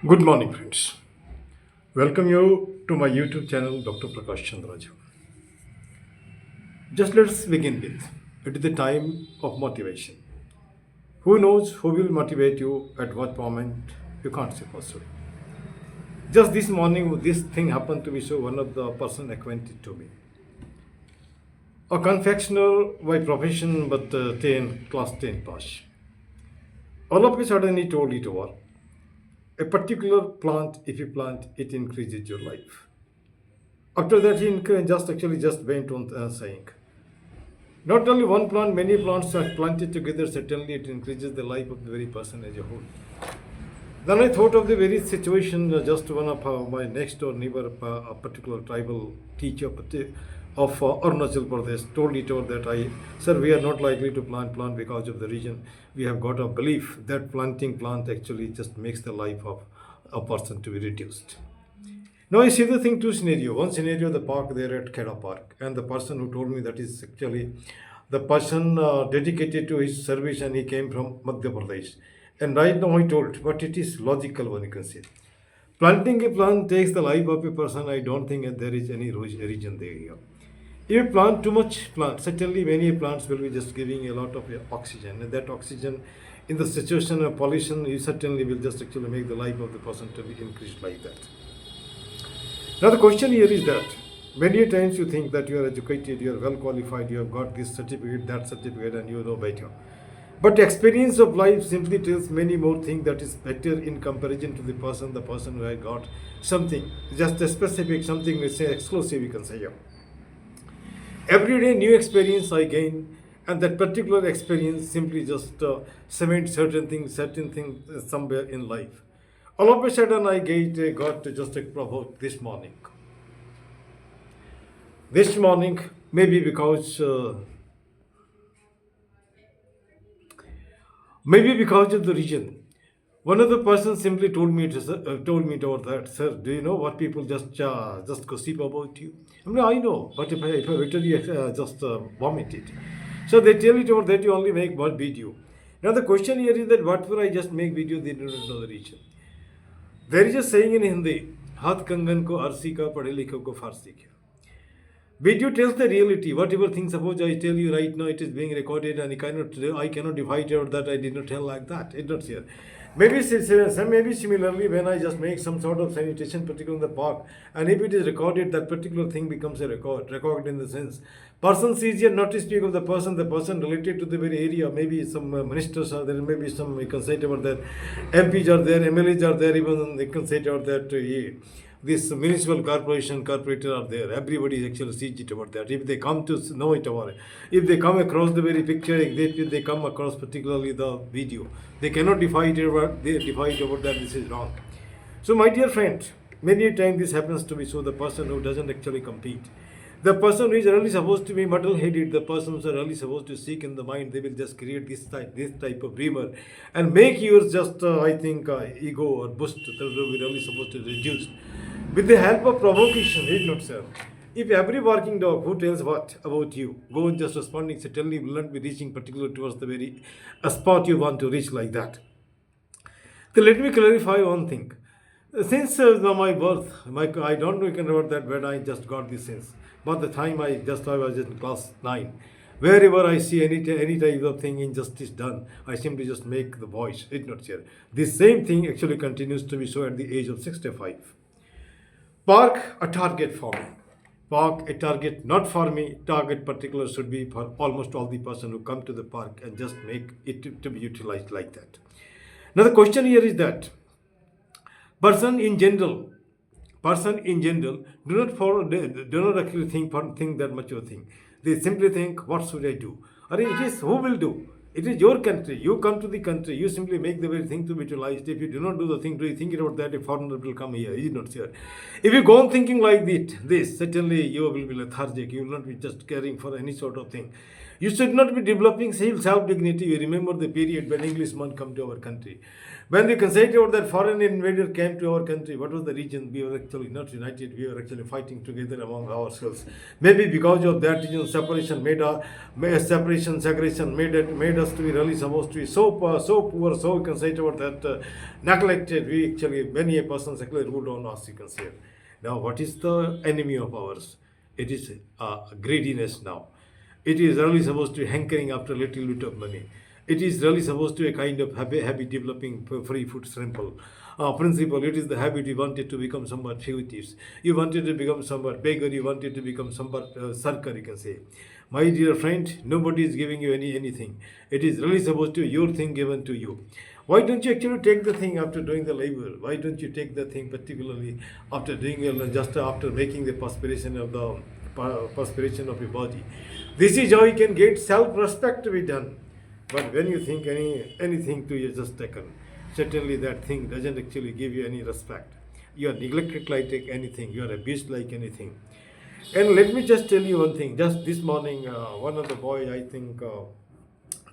Good morning, friends. Welcome you to my YouTube channel, Dr.P.C.Jha. Just let's begin with it is the time of motivation. Who knows who will motivate you at what moment? You can't say possibly. Just this morning, this thing happened to me. So one of the person acquainted to me, a confectioner by profession, but 10 class 10 pass. All of a sudden, he told it over. A particular plant, if you plant, it increases your life. After that, he just went on saying, not only one plant, many plants are planted together, certainly it increases the life of the very person as a whole. Then I thought of the very situation, just one of my next door neighbor, a particular tribal teacher of Arunachal Pradesh, told it over that sir, we are not likely to plant because of the region. We have got a belief that planting plant actually just makes the life of a person to be reduced. Now I see the thing two scenario. One scenario, the park there at Kheda Park, and the person who told me that is actually the person dedicated to his service, and he came from Madhya Pradesh. And right now he told, but it is logical one you can say. Planting a plant takes the life of a person. I don't think that there is any region there here. If you plant too much plant, certainly many plants will be just giving a lot of oxygen, and that oxygen in the situation of pollution, you certainly will just actually make the life of the person to be increased like that. Now the question here is that many times you think that you are educated, you are well qualified, you have got this certificate, that certificate, and you know better. But experience of life simply tells many more things that is better in comparison to the person who has got something, just a specific something, let's say exclusive, you can say. Yeah. Every day new experience I gain, and that particular experience simply just cement certain things somewhere in life. All of a sudden, got just a provoke this morning. This morning, maybe because of the region. One of the persons simply told me over that, sir, do you know what people just gossip about you? I mean, I know, but if I literally just vomit it. So they tell it over that you only make one video. Now the question here is that whatever I just make video, they do not know the region. There is a saying in Hindi, हाथ कंगन को अरसी का पढ़े लिखे को फारसी का. Video tells the reality. Whatever thing, suppose I tell you right now, it is being recorded, and I cannot divide out that I did not tell like that. It's not here. Maybe similarly, when I just make some sort of sanitation, particularly in the park, and if it is recorded, that particular thing becomes a record in the sense. Person sees here not to speak of the person related to the very area. Maybe some ministers are there, maybe some, you can say it about that, MPs are there, MLAs are there, even you can say it about that. This municipal corporator are there. Everybody actually sees it about that. If they come to know it about it, if they come across the very picture, they come across particularly the video, they cannot defy it about, that this is wrong. So my dear friend, many times this happens to be so the person who doesn't actually compete. The person who is really supposed to be muddle-headed, the persons are really supposed to seek in the mind, they will just create this type of rumor and make yours just, ego or boost that will be really supposed to reduce. With the help of provocation, read not sir. If every barking dog who tells what about you, go on just responding, certainly will not be reaching particular towards the very spot you want to reach like that. So let me clarify one thing. Since my birth, I don't know you can remember that when I just got this sense. But the time I was in class 9, wherever I see any type of thing injustice done, I simply just make the voice. It's not here. This same thing actually continues to be so at the age of 65. Park a target for me. Park a target not for me. Target particular should be for almost all the person who come to the park and just make it to be utilized like that. Now the question here is that person in general do not actually think that much of a thing. They simply think, what should I do? Or it is who will do? It is your country. You come to the country. You simply make the very thing to be utilized. If you do not do the thing, do you think about that? A foreigner will come here. He is not here. If you go on thinking like this, certainly you will be lethargic. You will not be just caring for any sort of thing. You should not be developing self-dignity. You remember the period when Englishmen come to our country. When we consider that foreign invader came to our country, what was the reason? We were actually not united. We were actually fighting together among ourselves. Maybe because of that reason, separation separation, segregation made us to be really supposed to be so poor, so considered that neglected. We actually many a persons actually ruled on us. You can say. Now, what is the enemy of ours? It is greediness now. It is really supposed to be hankering after a little bit of money. It is really supposed to be a kind of habit developing free food simple. Principle, it is the habit you wanted to become somewhat fugitives. You wanted to become somewhat beggar, you wanted to become somewhat sarkar, you can say. My dear friend, nobody is giving you anything. It is really supposed to be your thing given to you. Why don't you actually take the thing after doing the labor? Why don't you take the thing particularly after doing just after making the perspiration of your body? This is how you can get self-respect to be done. But when you think anything to you just taken, certainly that thing doesn't actually give you any respect. You are neglected like anything. You are abused like anything. And let me just tell you one thing. Just this morning, one of the boy, I think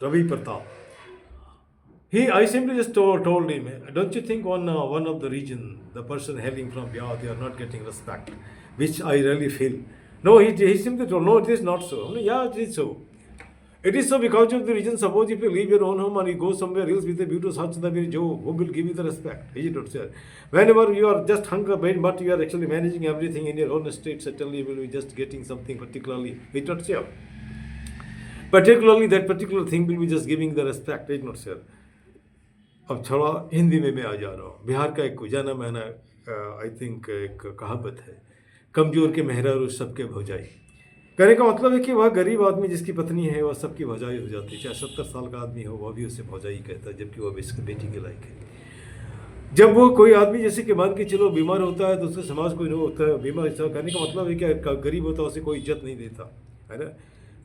Ravi Pratap, I simply just told him, don't you think one of the region, the person hailing from Bihar, they are not getting respect, which I really feel. No, he simply told, no, it is not so. I mean, yeah, it is so. It is so because of the reason. Suppose if you leave your own home and you go somewhere else with a view to such the very job, who will give you the respect? Is it not, sir? Whenever you are just hunger bound, but you are actually managing everything in your own estate, certainly you will be just getting something particularly. Is it not, sir? Particularly that particular thing will be just giving the respect. Is it not, sir? अब थोड़ा हिंदी में मैं आ जा रहा हूँ. बिहार का एक जाना माना आई थिंक एक कहावत है, कमजोर के मेहरारू सबके भौजाई. कहने का मतलब है कि वह गरीब आदमी जिसकी पत्नी है वह सबकी भौजाई हो जाती है. चाहे 70 साल का आदमी हो वह भी उसे भौजाई कहता है, जबकि वह इसके बेटी के लायक है. जब वो कोई आदमी जैसे कि मान के चलो बीमार होता है तो उसके समाज कोई नहीं होता है बीमार. कहने का मतलब है कि गरीब होता है उसे कोई इज्जत नहीं देता है ना.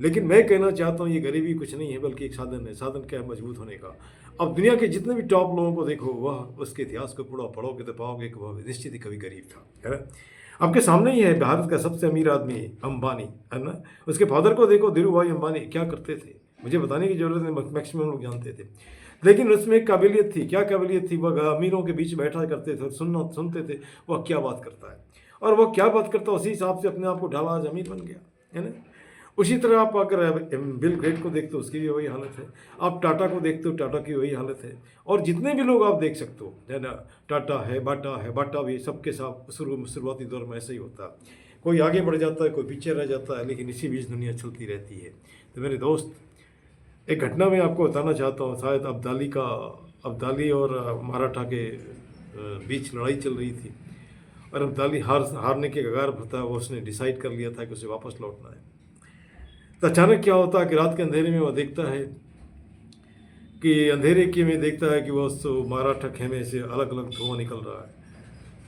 लेकिन मैं कहना चाहता हूँ ये गरीबी कुछ नहीं है बल्कि एक साधन है. साधन क्या है? मजबूत होने का. अब दुनिया के जितने भी टॉप लोगों को देखो, वह उसके इतिहास को पढ़ोगे तो पाओगे कि वह निश्चित ही कभी गरीब था, है ना. आपके सामने ही है भारत का सबसे अमीर आदमी अंबानी, है ना. उसके फादर को देखो, धीरू भाई अंबानी, क्या करते थे मुझे बताने की जरूरत नहीं, मैक्सिमम लोग जानते थे. लेकिन उसमें एक काबिलियत थी. क्या काबिलियत थी? वह अमीरों के बीच बैठा करते थे, सुनते थे वह क्या बात करता है, और वह क्या बात करता है उसी हिसाब से अपने आप को ढाला, आज अमीर बन गया, है ना. उसी तरह आप अगर बिल गेट को देखते हो उसकी भी वही हालत है. आप टाटा को देखते हो, टाटा की वही हालत है. और जितने भी लोग आप देख सकते हो, है ना, टाटा है, बाटा भी, सबके साथ शुरुआती दौर में ऐसा ही होता है. कोई आगे बढ़ जाता है, कोई पीछे रह जाता है, लेकिन इसी बीच दुनिया चलती रहती है. तो मेरे दोस्त, एक घटना मैं आपको बताना चाहता हूँ. शायद अब्दाली और मराठा के बीच लड़ाई चल रही थी, और अब्दाली हारने के कगार पर था. वो उसने डिसाइड कर लिया था कि उसे वापस लौटना है. तो अचानक क्या होता है कि रात के अंधेरे में वह देखता है कि वह उस मराठा खेमे से अलग अलग धुआं निकल रहा है.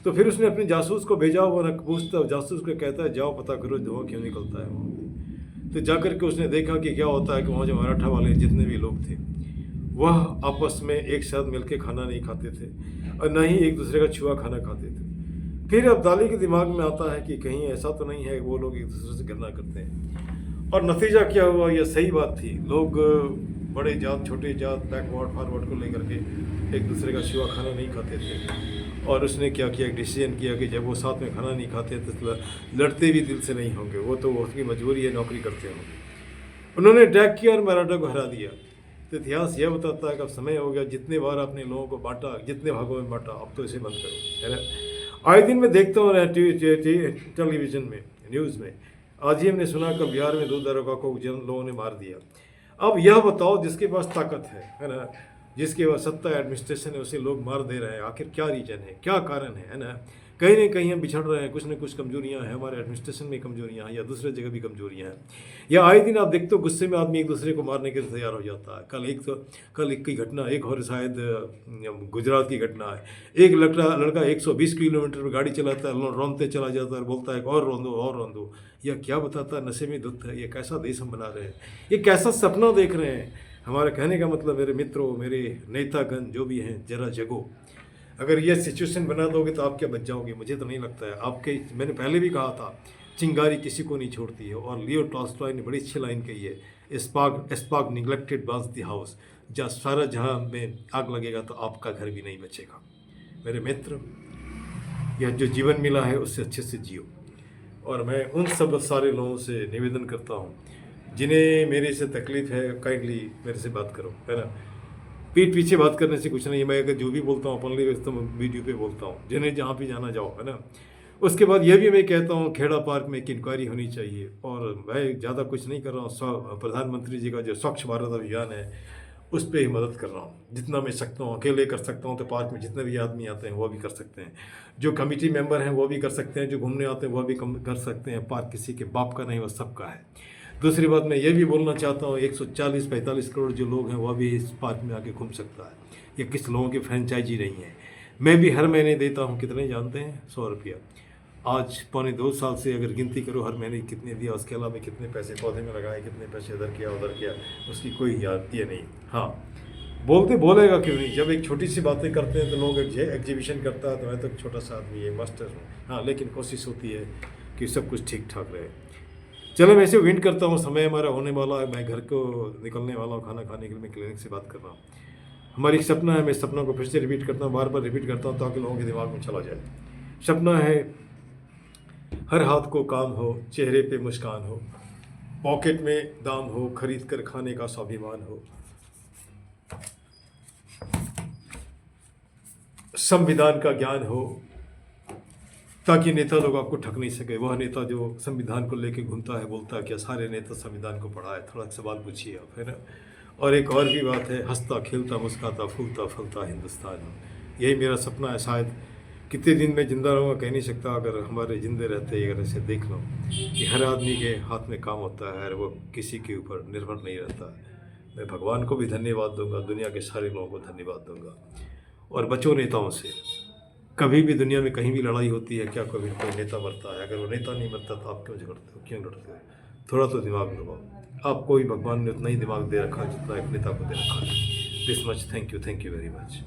तो फिर उसने अपने जासूस को भेजा. वो न पूछता, जासूस को कहता है जाओ पता करो धुआं क्यों निकलता है वहाँ पे. तो जाकर के उसने देखा कि क्या होता है कि वहाँ जो मराठा वाले जितने भी लोग थे वह आपस में एक साथ मिलकर खाना नहीं खाते थे, और न ही एक दूसरे का छुआ खाना खाते थे. फिर अब्दाली के दिमाग में आता है कि कहीं ऐसा तो नहीं है वो लोग एक दूसरे से घृणा करते हैं. और नतीजा क्या हुआ? यह सही बात थी. लोग बड़े जात, छोटे जात, बैकवर्ड फॉरवर्ड को लेकर के एक दूसरे का छुआ खाना नहीं खाते थे. और उसने क्या किया, एक डिसीजन किया कि जब वो साथ में खाना नहीं खाते तो लड़ते भी दिल से नहीं होंगे, वो तो उसकी मजबूरी है, नौकरी करते होंगे. उन्होंने अटैक किया और मराठा को हरा दिया. तो इतिहास यह बताता है कि अब समय हो गया. जितने बार अपने लोगों को बांटा, जितने भागों में बांटा, अब तो इसे बंद करो, है ना. आए दिन मैं देखता हूँ टेलीविज़न में, न्यूज़ में. आज ही हमने सुना कि बिहार में 2 दरोगा को लोगों ने मार दिया. अब यह बताओ, जिसके पास ताकत है ना, जिसके पास सत्ता एडमिनिस्ट्रेशन है, उसे लोग मार दे रहे हैं. आखिर क्या रीजन है, क्या कारण है ना. कहीं ना कहीं हम बिछड़ रहे हैं. कुछ न कुछ कमजोरियां हैं, हमारे एडमिनिस्ट्रेशन में कमजोरियां हैं, या दूसरे जगह भी कमजोरियां हैं. या आए दिन आप देखते हो गुस्से में आदमी एक दूसरे को मारने के लिए तैयार हो जाता है. कल एक की घटना, एक और शायद गुजरात की घटना है. एक लड़का 120 किलोमीटर पर गाड़ी चलाता है, रौंदते चला जाता है, बोलता है और रौंदो. यह क्या बताता है? नशे में धुत है. ये कैसा देश हम बना रहे हैं, ये कैसा सपना देख रहे हैं. हमारे कहने का मतलब, मेरे मित्रों, मेरे नेतागण जो भी हैं, जरा जगो. अगर ये सिचुएशन बना दोगे तो आप क्या बच जाओगे? मुझे तो नहीं लगता है. मैंने पहले भी कहा था, चिंगारी किसी को नहीं छोड़ती है. और लियो टॉल्स्टॉय ने बड़ी अच्छी लाइन कही है, spark neglected Burns the house. जहाँ सारा जहाँ में आग लगेगा तो आपका घर भी नहीं बचेगा। मेरे मित्र, यह जो जीवन मिला है उससे अच्छे से जियो। और मैं उन सब सारे लोगों से निवेदन करता हूँ जिन्हें मेरे से तकलीफ़ है, काइंडली मेरे से बात करो, है ना। पीठ पीछे बात करने से कुछ नहीं है। मैं अगर जो भी बोलता हूँ अपनली तो वीडियो पे बोलता हूँ, जिन्हें जहाँ भी जाना जाओ, है ना। उसके बाद यह भी मैं कहता हूँ खेड़ा पार्क में एक इंक्वायरी होनी चाहिए। और मैं ज़्यादा कुछ नहीं कर रहा हूँ, प्रधानमंत्री जी का जो स्वच्छ भारत अभियान है उस पर ही मदद कर रहा हूँ जितना मैं सकता हूँ। अकेले कर सकता हूँ तो पार्क में जितने भी आदमी आते हैं वो भी कर सकते हैं, जो कमेटी मेंबर हैं वो भी कर सकते हैं, जो घूमने आते हैं वो भी कर सकते हैं। पार्क किसी के बाप का नहीं, वो सबका है। दूसरी बात मैं ये भी बोलना चाहता हूँ, 140-45 करोड़ जो लोग हैं वो भी इस पार्क में आके घूम सकता है। ये किस लोगों की फ्रेंचाइजी नहीं है। मैं भी हर महीने देता हूँ, कितने जानते हैं? 100 रुपया। आज पौने 2 साल से अगर गिनती करो हर महीने कितने दिया, उसके अलावा कितने पैसे पौधे में लगाए, कितने पैसे इधर किया उधर किया, उसकी कोई याद ये नहीं। हाँ, बोलेगा क्यों नहीं। जब एक छोटी सी बातें करते हैं तो लोग एग्जीबिशन करता है तो मैं तो एक छोटा सा आदमी है, मास्टर हूँ। हाँ, लेकिन कोशिश होती है कि सब कुछ ठीक ठाक रहे। चलो, मैं ऐसे वेट करता हूँ, समय हमारा होने वाला है, मैं घर को निकलने वाला हूँ खाना खाने के लिए। मैं क्लिनिक से बात कर रहा हूँ। हमारी एक सपना है, मैं सपना को फिर से रिपीट करता हूँ, बार बार रिपीट करता हूँ ताकि लोगों के दिमाग में चला जाए। सपना है हर हाथ को काम हो, चेहरे पे मुस्कान हो, पॉकेट में दाम हो, खरीद कर खाने का स्वाभिमान हो, संविधान का ज्ञान हो ताकि नेता लोग आपको ठग नहीं सके। वह नेता जो संविधान को लेके घूमता है, बोलता है क्या सारे नेता संविधान को पढ़ा है? थोड़ा सवाल पूछिए आप, है ना। और एक और भी बात है, हंसता खेलता मुस्कुराता फूलता फलता हिंदुस्तान हो। यही मेरा सपना है। शायद कितने दिन में ज़िंदा रहूँगा कह नहीं सकता। अगर हमारे ज़िंदे रहते अगर ऐसे देख लो कि हर आदमी के हाथ में काम होता है और वो किसी के ऊपर निर्भर नहीं रहता है, मैं भगवान को भी धन्यवाद दूंगा, दुनिया के सारे लोगों को धन्यवाद दूंगा। और बचो नेताओं से। कभी भी दुनिया में कहीं भी लड़ाई होती है, क्या कभी कोई नेता मरता है? अगर वो नेता नहीं मरता तो आप क्यों झगड़ते हो, क्यों लड़ते हो? थोड़ा तो दिमाग लगाओ। आपको भी भगवान ने उतना ही दिमाग दे रखा है जितना एक नेता को दे रखा है। This much, thank you very much.